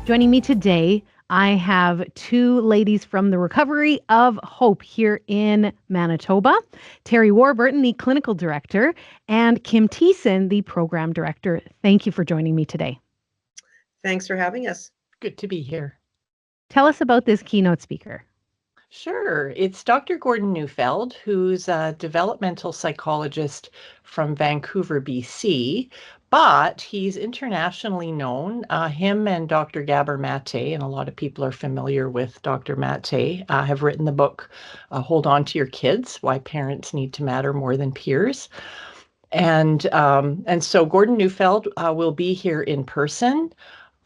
Joining me today, I have two ladies from the Recovery of Hope here in Manitoba. Terry Warburton, the clinical director, and Kim Thiessen, the program director. Thank you for joining me today. Thanks for having us. Good to be here. Tell us about this keynote speaker. Sure. It's Dr. Gordon Neufeld, who's a developmental psychologist from Vancouver, BC, but he's internationally known. Him and Dr. Gabor Mate, and a lot of people are familiar with Dr. Mate, have written the book, Hold On to Your Kids, Why Parents Need to Matter More Than Peers. And so Gordon Neufeld will be here in person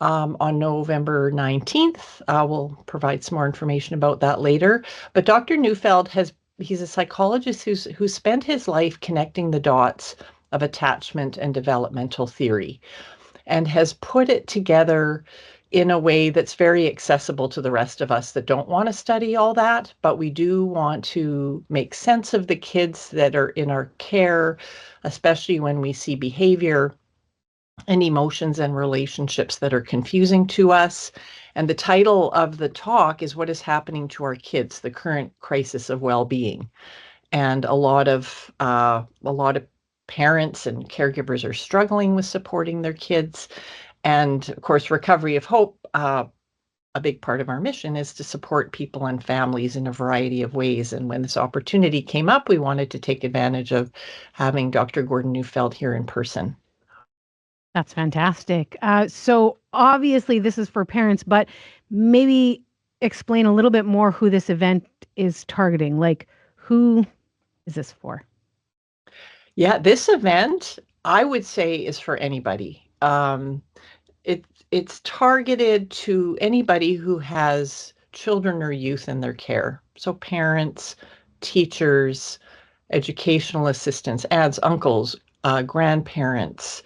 on November 19th. We'll provide some more information about that later. But Dr. Neufeld he's a psychologist who's spent his life connecting the dots of attachment and developmental theory and has put it together in a way that's very accessible to the rest of us that don't want to study all that, but we do want to make sense of the kids that are in our care, especially when we see behavior and emotions and relationships that are confusing to us. And the title of the talk is What is Happening to Our Kids, the Current Crisis of Well-Being. And a lot of parents and caregivers are struggling with supporting their kids. And of course, Recovery of Hope, a big part of our mission is to support people and families in a variety of ways. And when this opportunity came up, we wanted to take advantage of having Dr. Gordon Neufeld here in person. That's fantastic. So obviously this is for parents, but maybe explain a little bit more who this event is targeting. Like, who is this for? Yeah, this event, I would say, is for anybody. It's targeted to anybody who has children or youth in their care. So parents, teachers, educational assistants, aunts, uncles, grandparents,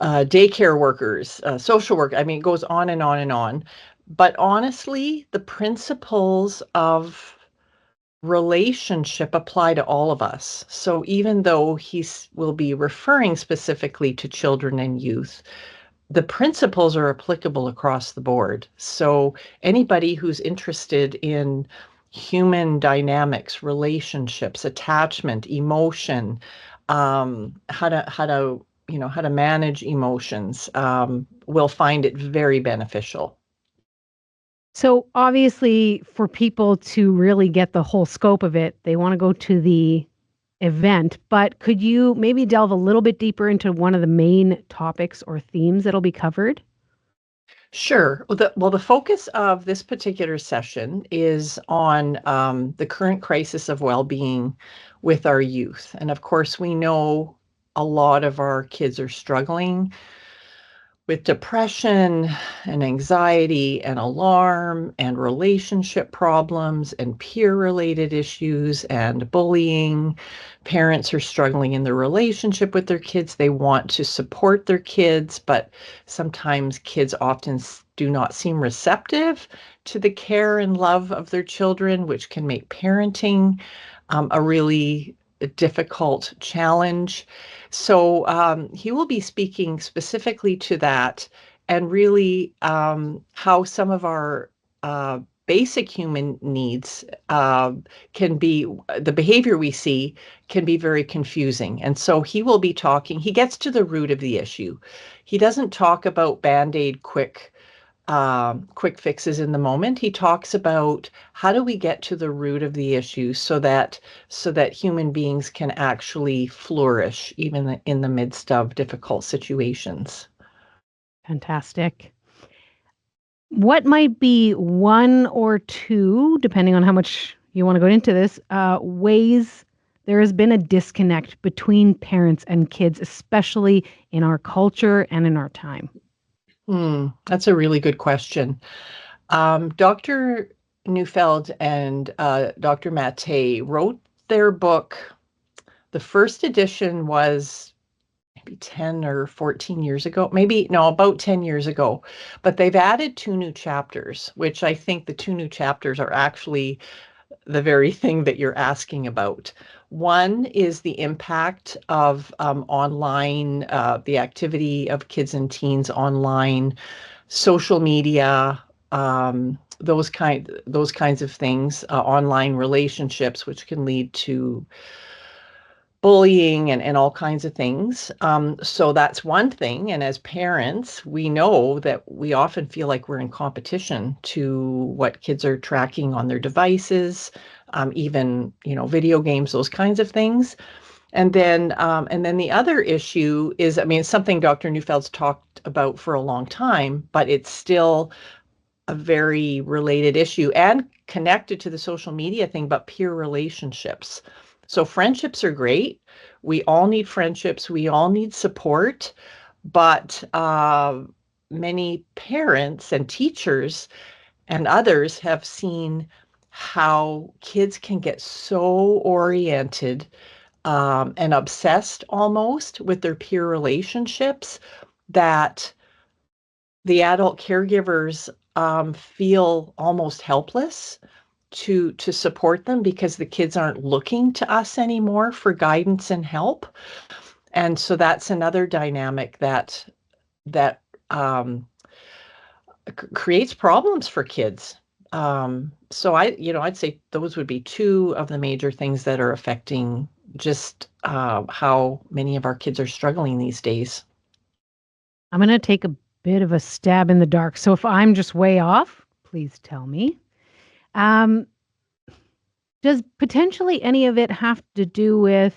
daycare workers, social work. I mean, it goes on and on and on. But honestly, the principles of relationship apply to all of us. So even though will be referring specifically to children and youth, the principles are applicable across the board. So anybody who's interested in human dynamics, relationships, attachment, emotion, how to manage emotions, will find it very beneficial. So obviously for people to really get the whole scope of it, they want to go to the event, but could you maybe delve a little bit deeper into one of the main topics or themes that'll be covered? Sure. Well, the focus of this particular session is on the current crisis of well-being with our youth. And of course, we know a lot of our kids are struggling with depression and anxiety and alarm and relationship problems and peer-related issues and bullying. Parents are struggling in their relationship with their kids. They want to support their kids, but sometimes kids often do not seem receptive to the care and love of their children, which can make parenting a really difficult challenge. So he will be speaking specifically to that and really how some of our basic human needs can be, the behavior we see can be very confusing. And so he will be talking, he gets to the root of the issue. He doesn't talk about Band-Aid quick fixes in the moment. He talks about how do we get to the root of the issue so that human beings can actually flourish even in the midst of difficult situations. Fantastic. What might be one or two, depending on how much you want to go into this, ways there has been a disconnect between parents and kids, especially in our culture and in our time? That's a really good question. Dr. Neufeld and Dr. Mate wrote their book. The first edition was maybe 10 or 14 years ago, about 10 years ago. But they've added 2 new chapters, which I think the 2 new chapters are actually the very thing that you're asking about. One is the impact of online, the activity of kids and teens online, social media, those kinds of things, online relationships, which can lead to bullying and all kinds of things. So that's one thing. And as parents, we know that we often feel like we're in competition to what kids are tracking on their devices, even, video games, those kinds of things. And then the other issue is, I mean, it's something Dr. Neufeld's talked about for a long time, but it's still a very related issue and connected to the social media thing, but peer relationships. So friendships are great. We all need friendships. We all need support. But many parents and teachers and others have seen how kids can get so oriented and obsessed almost with their peer relationships that the adult caregivers feel almost helpless to support them because the kids aren't looking to us anymore for guidance and help. And so that's another dynamic that creates problems for kids. So I'd say those would be two of the major things that are affecting just how many of our kids are struggling these days. I'm going to take a bit of a stab in the dark. So if I'm just way off, please tell me. Um, does potentially any of it have to do with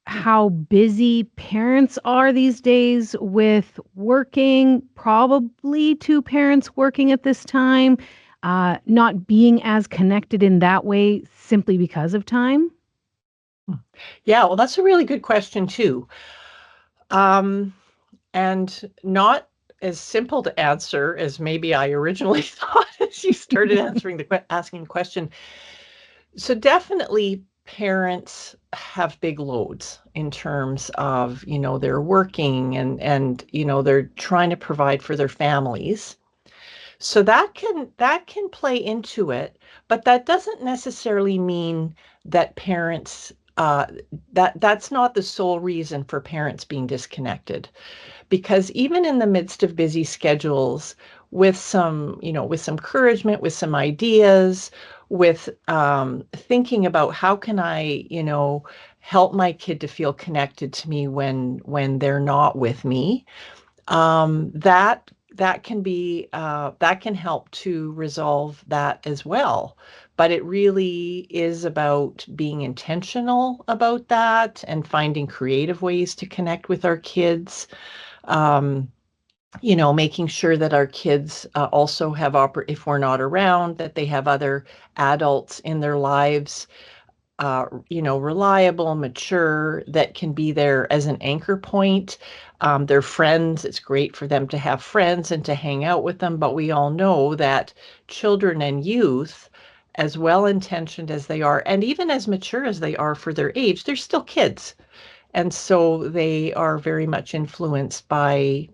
how busy parents are these days with working, probably two parents working at this time, not being as connected in that way simply because of time? Yeah, well, that's a really good question too. And not as simple to answer as maybe I originally thought as you started asking the question. So definitely parents have big loads in terms of, they're working and they're trying to provide for their families. So that can play into it, but that doesn't necessarily mean that parents that's not the sole reason for parents being disconnected, because even in the midst of busy schedules, with some encouragement, with some ideas, with thinking about how can I, help my kid to feel connected to me when they're not with me, that can be that can help to resolve that as well. But it really is about being intentional about that and finding creative ways to connect with our kids. Um, making sure that our kids also have, if we're not around, that they have other adults in their lives, reliable, mature, that can be there as an anchor point. Their friends, it's great for them to have friends and to hang out with them, but we all know that children and youth, as well-intentioned as they are, and even as mature as they are for their age, they're still kids. And so they are very much influenced by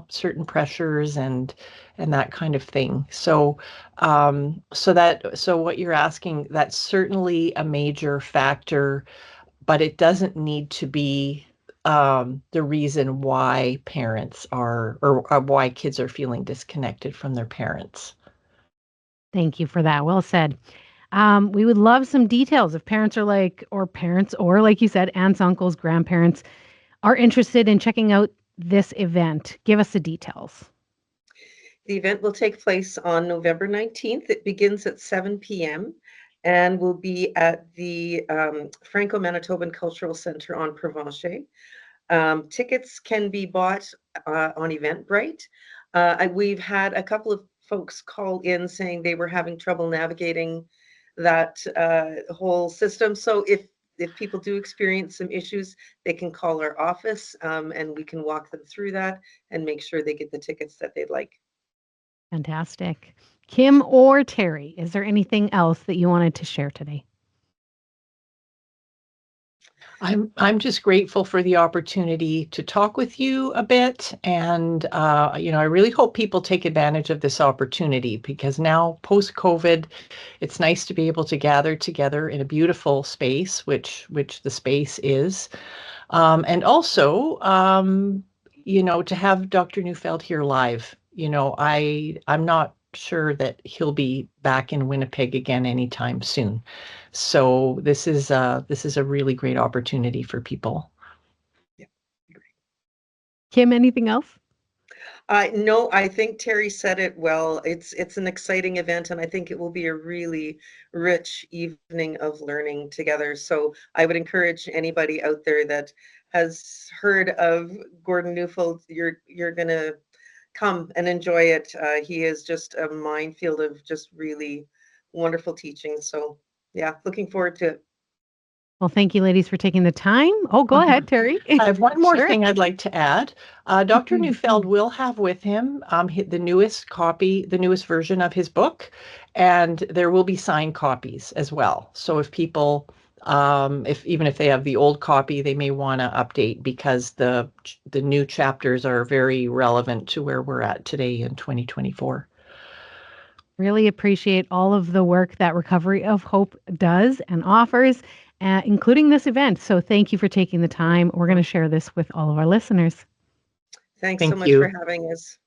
certain pressures and that kind of thing. So so what you're asking, that's certainly a major factor, but it doesn't need to be the reason why parents are, or why kids are feeling disconnected from their parents. Thank you for that. Well said. We would love some details if parents are or like you said, aunts, uncles, grandparents are interested in checking out this event. Give us the details. The event will take place on November 19th. It begins at 7 p.m. and will be at the Franco-Manitobain Cultural Centre on Provencher. Tickets can be bought on Eventbrite. We've had a couple of folks call in saying they were having trouble navigating that whole system. So if people do experience some issues, they can call our office and we can walk them through that and make sure they get the tickets that they'd like. Fantastic. Kim or Terry, is there anything else that you wanted to share today? I'm just grateful for the opportunity to talk with you a bit, and I really hope people take advantage of this opportunity, because now post-COVID, it's nice to be able to gather together in a beautiful space, which the space is, and also to have Dr. Neufeld here live, I'm not sure that he'll be back in Winnipeg again anytime soon. So this is a really great opportunity for people. Yeah, agree. Kim, anything else? No, I think Terry said it well. It's an exciting event, and I think it will be a really rich evening of learning together. So I would encourage anybody out there that has heard of Gordon Neufeld, you're gonna come and enjoy it. He is just a minefield of just really wonderful teaching. So yeah, looking forward to it. Well, thank you, ladies, for taking the time. Oh, go ahead, Terry. I have one more Sure. thing I'd like to add. Dr. Neufeld will have with him the newest version of his book, and there will be signed copies as well. So if people, even if they have the old copy, they may want to update because the new chapters are very relevant to where we're at today in 2024. Really appreciate all of the work that Recovery of Hope does and offers, including this event. So thank you for taking the time. We're going to share this with all of our listeners. Thanks so Thank much for you. having us.